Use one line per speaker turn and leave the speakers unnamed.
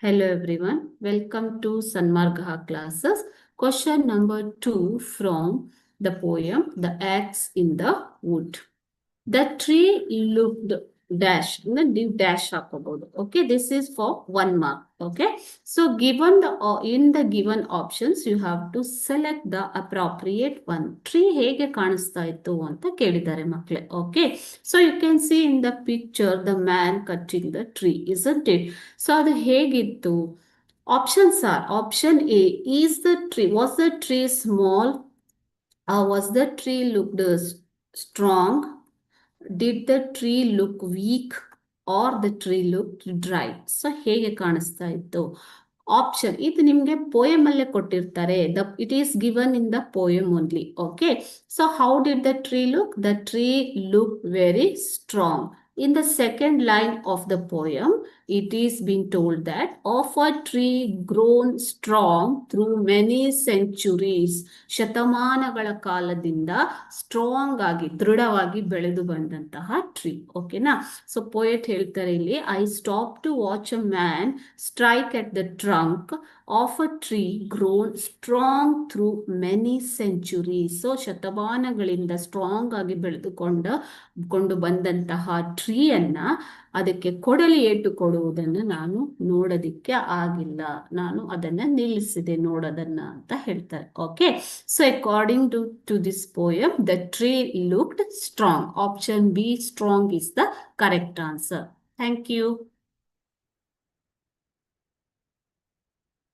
Hello everyone, welcome to Sanmargaha classes. Question number 2 from the poem The Axe in the Wood. The tree looked dash, ನೀವು dash ಹಾಕೋಬಹುದು. Okay, this is for 1 mark. Okay, so given in the given options, you have to select the appropriate one. Tree ಹೇಗೆ ಕಾಣಿಸ್ತಾ ಇತ್ತು ಅಂತ ಕೇಳಿದ್ದಾರೆ ಮಕ್ಕಳೇ. Okay, so you can see in the picture the man cutting the tree, isn't it? So ಅದು ಹೇಗಿತ್ತು? Options are option A, was the tree small, or was the tree looked strong? Did the tree look weak or the tree looked dry? So ಹೇಗೆ ಕಾಣಿಸ್ತಾ ಇತ್ತು? Option ಇದು ನಿಮಗೆ poem ಅಲ್ಲೇ ಕೊಟ್ಟಿರ್ತಾರೆ. It is given in the poem only. Okay, so how did the tree look? The tree looked very strong. In the second line of the poem, it is being told that of a tree grown strong through many centuries. ಶತಮಾನಗಳ ಕಾಲದಿಂದ strong ಆಗಿ ದೃಢವಾಗಿ ಬೆಳೆದು ಬಂದಂತಹ tree. ಓಕೆನಾ? So poet ಹೇಳ್ತಾರೆ ಇಲ್ಲಿ, I stop to watch a man strike at the trunk of a tree grown strong through many centuries. So ಶತಮಾನಗಳಿಂದ ಸ್ಟ್ರಾಂಗ್ ಆಗಿ ಬೆಳೆದುಕೊಂಡು ಬಂದಂತಹ ಟ್ರೀಯನ್ನ ಅದಕ್ಕೆ ಕೊಡಲಿ ಏಟು ಕೊಡುವುದನ್ನು ನಾನು ನೋಡೋದಿಕ್ಕೆ ಆಗಿಲ್ಲ, ನಾನು ಅದನ್ನ ನಿಲ್ಲಿಸಿದೆ ನೋಡೋದನ್ನ ಅಂತ ಹೇಳ್ತಾರೆ. Okay, so according to this poem, the tree looked strong. Option B, strong, is the correct answer. Thank you.